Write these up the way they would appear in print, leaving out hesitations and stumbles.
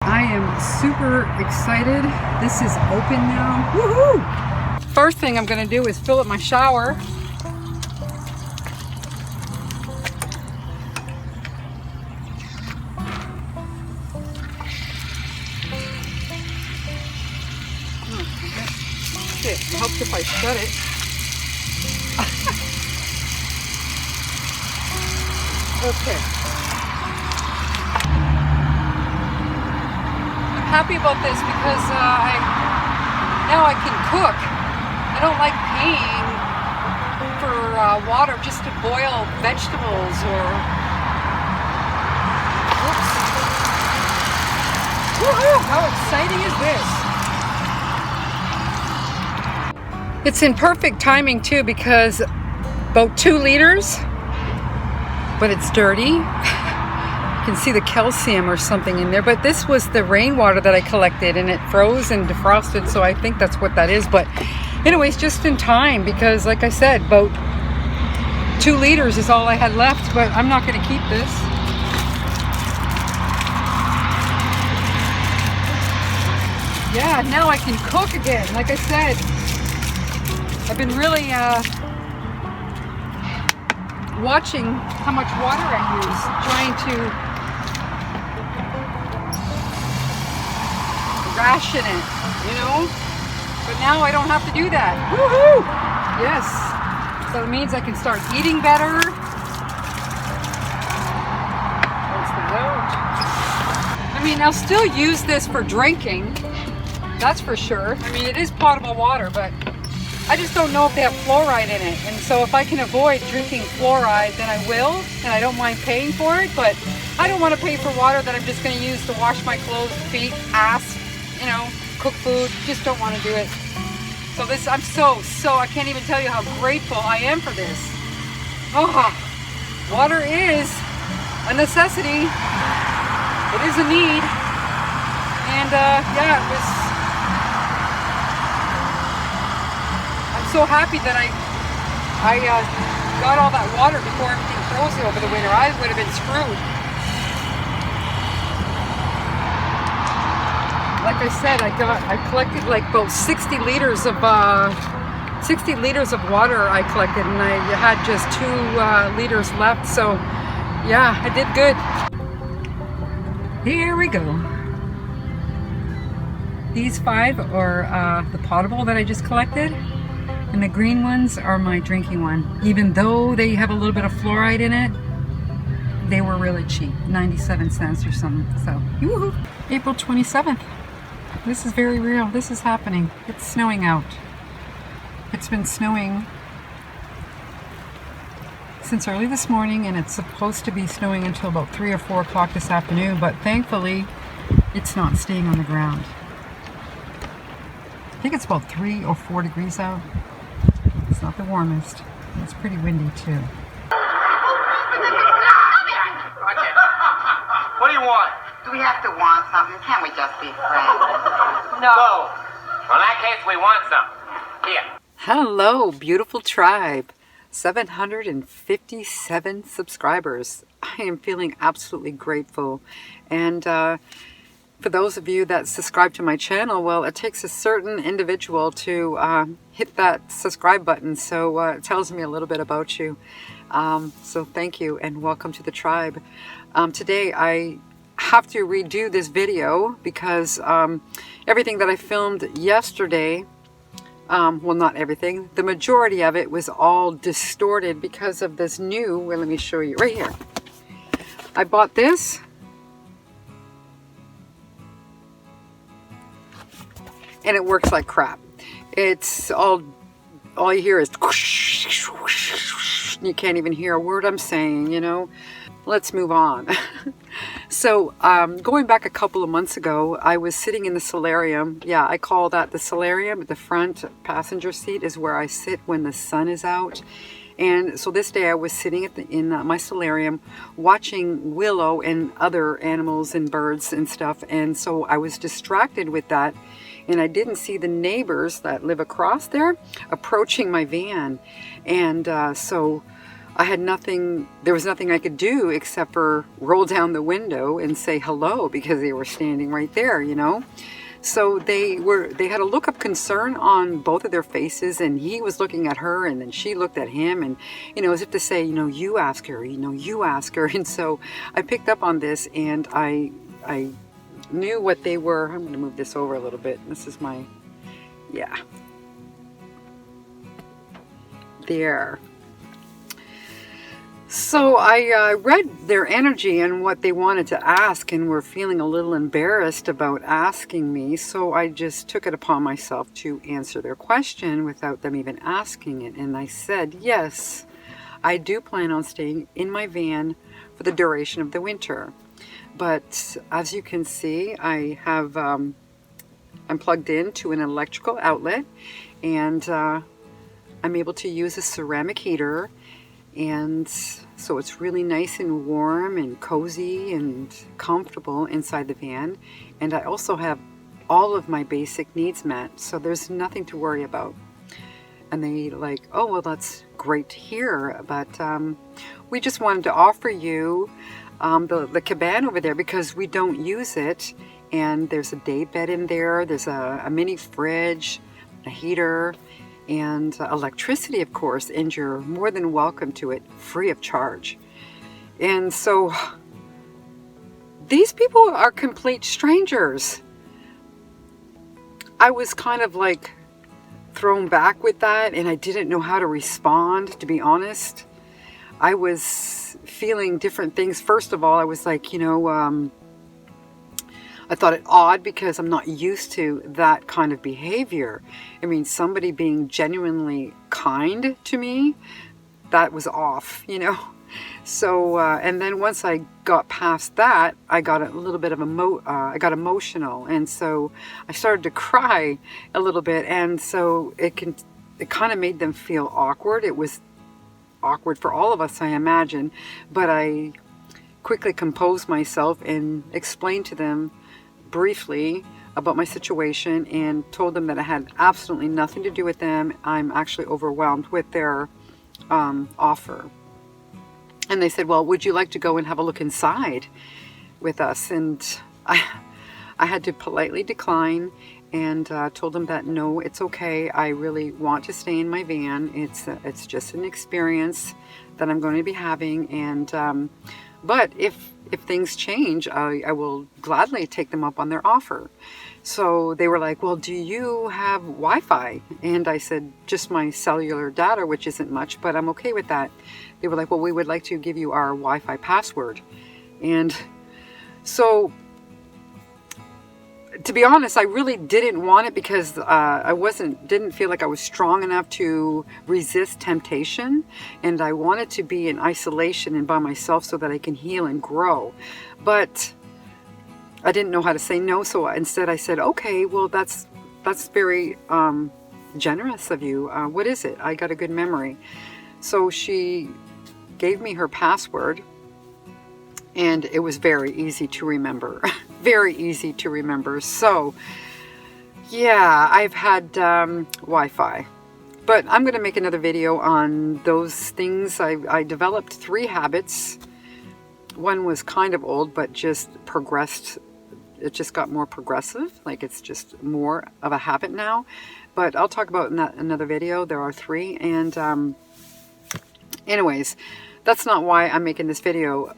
I am super excited. This is open now. Woohoo! First thing I'm going to do is fill up my shower. Shit, it helps if I shut it. Okay. I'm happy about this because now I can cook. I don't like paying for water just to boil vegetables or... Whoops. Woohoo! How exciting is this? It's in perfect timing too because about 2 liters, but it's dirty. You can see the calcium or something in there, but this was the rainwater that I collected and it froze and defrosted, so I think that's what that is. But anyways, just in time because like I said, about 2 liters is all I had left, but I'm not going to keep this. Yeah, now I can cook again. Like I said, I've been really watching how much water I use, trying to ration it, you know? But now I don't have to do that. Woohoo! Yes. So it means I can start eating better. That's the note. I mean, I'll still use this for drinking. That's for sure. I mean, it is potable water, but I just don't know if they have fluoride in it. And so if I can avoid drinking fluoride, then I will. And I don't mind paying for it, but I don't want to pay for water that I'm just going to use to wash my clothes, feet, ass, you know, cook food. Just don't want to do it. So this, I'm so, I can't even tell you how grateful I am for this. Oh, water is a necessity. It is a need. And yeah, it was... so happy that I got all that water before everything froze over the winter. I would have been screwed. Like I said, I collected like about 60 liters of water I collected, and I had just 2 liters left. So yeah, I did good. Here we go. These 5 are the potable that I just collected. And the green ones are my drinking one. Even though they have a little bit of fluoride in it, they were really cheap, 97 cents or something. So, woohoo! April 27th. This is very real. This is happening. It's snowing out. It's been snowing since early this morning, and it's supposed to be snowing until about 3 or 4 o'clock this afternoon, but thankfully, it's not staying on the ground. I think it's about 3 or 4 degrees out. It's not the warmest. It's pretty windy too. What do you want? Do we have to want something? Can't we just be friends? No. Well, in that case, we want some. Here. Hello, beautiful tribe. 757 subscribers. I am feeling absolutely grateful. And for those of you that subscribe to my channel, well, it takes a certain individual to hit that subscribe button, so it tells me a little bit about you. So thank you and welcome to the tribe. Today I have to redo this video because everything that I filmed yesterday, well, not everything, the majority of it was all distorted because of this new, well, let me show you right here. I bought this. And it works like crap. It's all you hear is you can't even hear a word I'm saying, you know. Let's move on. So going back a couple of months ago, I was sitting in the solarium. Yeah, I call that the solarium. The front passenger seat is where I sit when the sun is out. And so this day I was sitting in my solarium watching Willow and other animals and birds and stuff. And so I was distracted with that. And I didn't see the neighbors that live across there approaching my van. And so I had nothing, there was nothing I could do except for roll down the window and say hello because they were standing right there, you know. So they had a look of concern on both of their faces, and he was looking at her and then she looked at him, and, you know, as if to say, you know, you ask her, you know, you ask her. And so I picked up on this, and I knew what they were. I'm going to move this over a little bit. This is my, yeah. There. So I read their energy and what they wanted to ask, and were feeling a little embarrassed about asking me. So I just took it upon myself to answer their question without them even asking it. And I said, yes, I do plan on staying in my van for the duration of the winter. But as you can see, I have, I'm plugged into an electrical outlet, and I'm able to use a ceramic heater. And so it's really nice and warm and cozy and comfortable inside the van. And I also have all of my basic needs met, so there's nothing to worry about. And they like, oh, well, that's great to hear, but we just wanted to offer you the cabana over there because we don't use it. And there's a day bed in there, there's a mini fridge, a heater, and electricity, of course, and you're more than welcome to it, free of charge. And so these people are complete strangers. I was kind of like thrown back with that, and I didn't know how to respond, to be honest. I was feeling different things. First of all, I was like, you know, I thought it odd because I'm not used to that kind of behavior. I mean, somebody being genuinely kind to me, that was off, you know. So, and then once I got past that, I got a little bit of I got emotional, and so I started to cry a little bit, and so it kind of made them feel awkward. It was awkward for all of us, I imagine, but I quickly composed myself and explained to them briefly about my situation and told them that it had absolutely nothing to do with them. I'm actually overwhelmed with their offer. And they said, well, would you like to go and have a look inside with us? And I had to politely decline, and told them that no, it's okay. I really want to stay in my van. It's just an experience that I'm going to be having, and but if things change, I will gladly take them up on their offer. So they were like, well, do you have Wi-Fi? And I said, just my cellular data, which isn't much, but I'm okay with that. They were like, well, we would like to give you our Wi-Fi password. And so, to be honest, I really didn't want it because I didn't feel like I was strong enough to resist temptation, and I wanted to be in isolation and by myself so that I can heal and grow. But I didn't know how to say no, so instead I said, okay, well, that's very generous of you. What is it? I got a good memory. So she gave me her password, and it was very easy to remember. Very easy to remember. So yeah, I've had Wi-Fi, but I'm going to make another video on those things. I developed 3 habits. One was kind of old, but just progressed. It just got more progressive, like it's just more of a habit now. But I'll talk about in another video. There are 3, and anyways, that's not why I'm making this video.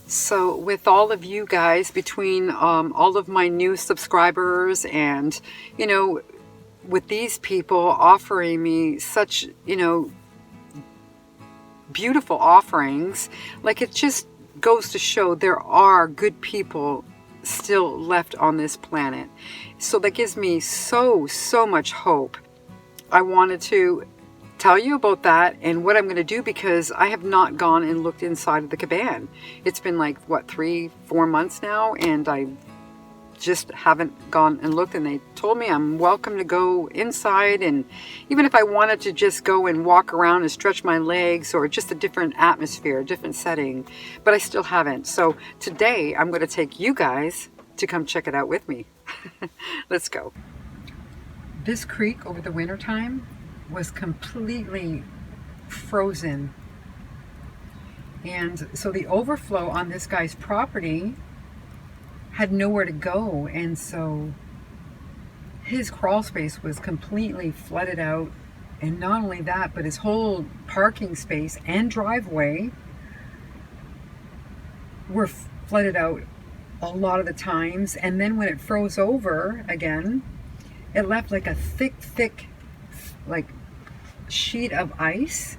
So with all of you guys, between all of my new subscribers, and, you know, with these people offering me such, you know, beautiful offerings, like, it just goes to show there are good people still left on this planet. So that gives me so much hope. I wanted to tell you about that and what I'm going to do, because I have not gone and looked inside of the cabana. It's been like, what, 3-4 months now, and I just haven't gone and looked, and they told me I'm welcome to go inside, and even if I wanted to just go and walk around and stretch my legs, or just a different atmosphere, a different setting, but I still haven't. So today I'm going to take you guys to come check it out with me. Let's go. This creek over the winter time was completely frozen And so the overflow on this guy's property had nowhere to go, and so his crawl space was completely flooded out. And not only that, but his whole parking space and driveway were flooded out a lot of the times. And then when it froze over again, it left like a thick like sheet of ice,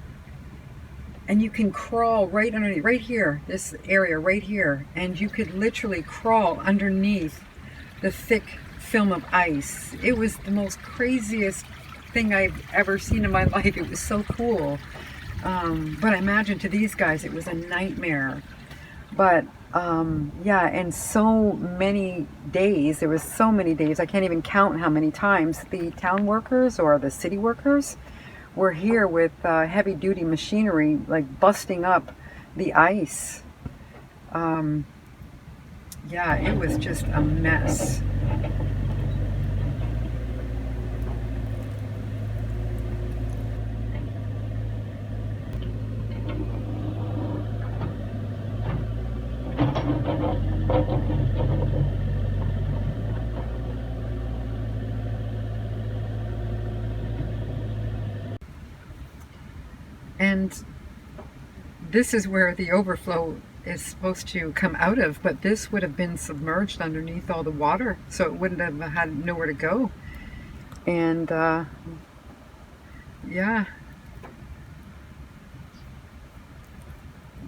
and you can crawl right underneath, right here, this area right here, and you could literally crawl underneath the thick film of ice. It was the most craziest thing I've ever seen in my life. It was so cool. But I imagine to these guys it was a nightmare. But yeah, and so many days, there was so many days, I can't even count how many times the town workers or the city workers were here with heavy duty machinery, like busting up the ice. Yeah, it was just a mess. And this is where the overflow is supposed to come out of, but this would have been submerged underneath all the water, so it wouldn't have had nowhere to go. And yeah,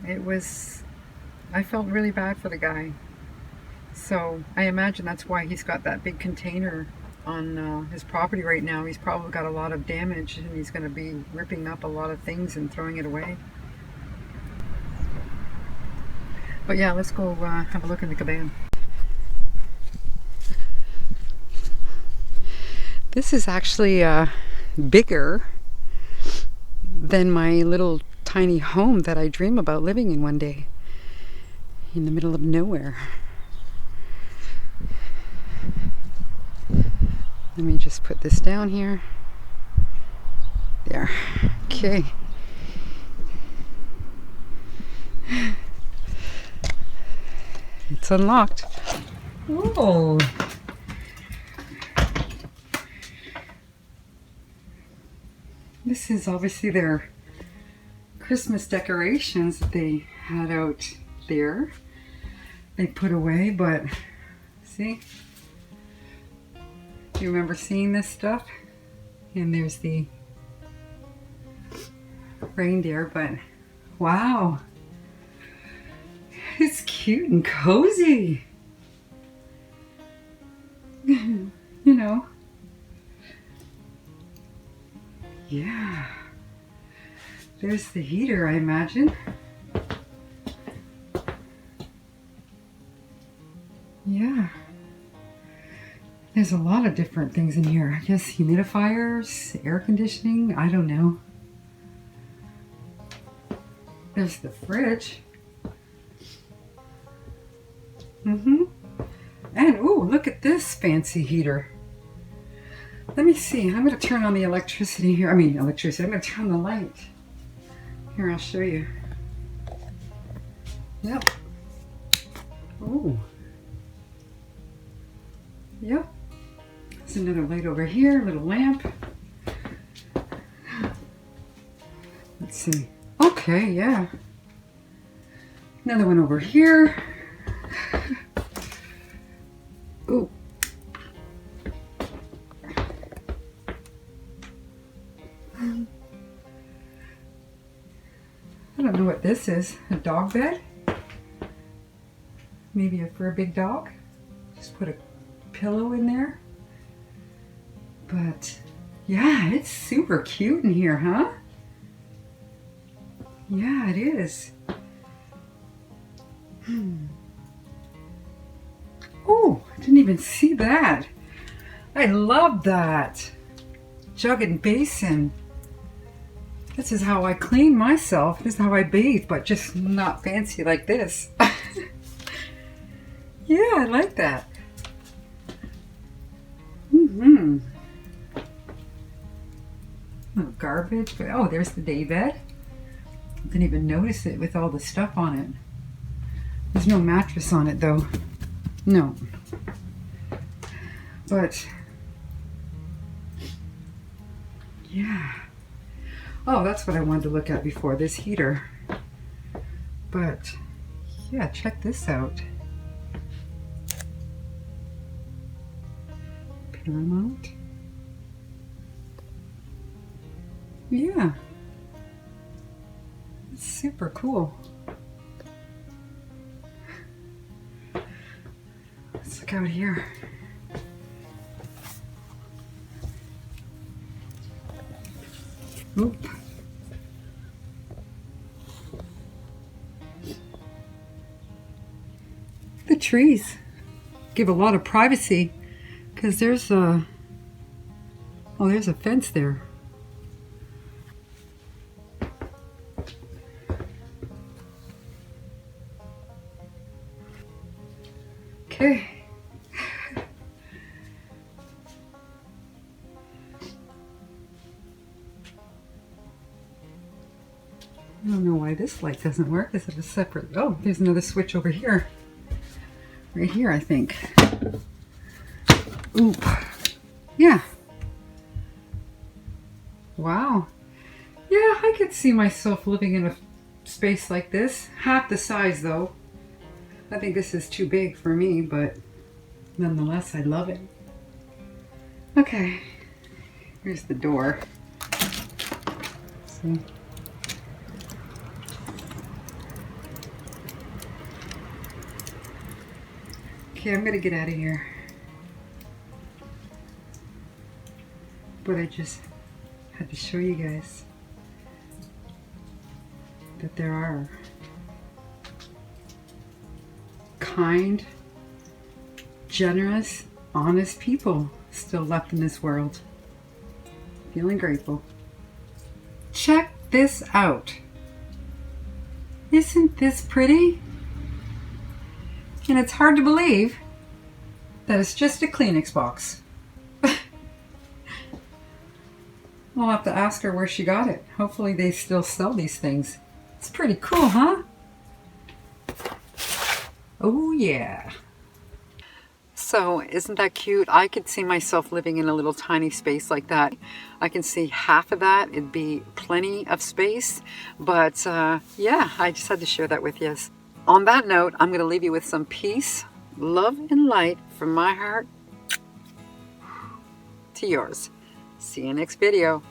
it was, I felt really bad for the guy. So I imagine that's why he's got that big container on his property right now. He's probably got a lot of damage, and he's going to be ripping up a lot of things and throwing it away. But yeah, let's go have a look in the cabana. This is actually bigger than my little tiny home that I dream about living in one day, in the middle of nowhere. Let me just put this down here. There. Okay. It's unlocked. Whoa. This is obviously their Christmas decorations that they had out there. They put away, but see? Do you remember seeing this stuff? And there's the reindeer, but wow. It's cute and cozy. You know. Yeah. There's the heater, I imagine. Yeah. There's a lot of different things in here. I guess humidifiers, air conditioning, I don't know. There's the fridge. And ooh, look at this fancy heater. Let me see. I'm going to turn on the electricity here. Electricity. I'm going to turn the light. Here, I'll show you. Yep. Ooh. Yep. There's another light over here, little lamp. Let's see. Okay, yeah. Another one over here. Ooh. I don't know what this is. A dog bed? Maybe for a big dog? Just put a pillow in there. But yeah, it's super cute in here, huh? Yeah, it is. Oh, I didn't even see that. I love that. Jug and basin. This is how I clean myself. This is how I bathe, but just not fancy like this. Yeah, I like that. Oh, garbage. But oh, there's the day bed. Didn't even notice it with all the stuff on it. There's no mattress on it though. No. But yeah. Oh, that's what I wanted to look at before, this heater. But yeah, check this out. Paramount. Yeah. It's super cool. Let's look out here. Oop. The trees give a lot of privacy because there's a, oh, there's a fence there. Okay. I don't know why this light doesn't work. Is it a separate? Oh, there's another switch over here. Right here, I think. Oop. Yeah. Wow. Yeah, I could see myself living in a space like this. Half the size, though. I think this is too big for me, but nonetheless, I love it. Okay. Here's the door. See? Okay, I'm gonna get out of here. But I just had to show you guys that there are kind, generous, honest people still left in this world. Feeling grateful. Check this out. Isn't this pretty? And it's hard to believe that it's just a Kleenex box. I'll have to ask her where she got it. Hopefully they still sell these things. It's pretty cool, huh? Oh yeah. So isn't that cute? I could see myself living in a little tiny space like that. I can see half of that. It'd be plenty of space. But yeah, I just had to share that with you. On that note, I'm going to leave you with some peace, love, and light from my heart to yours. See you next video.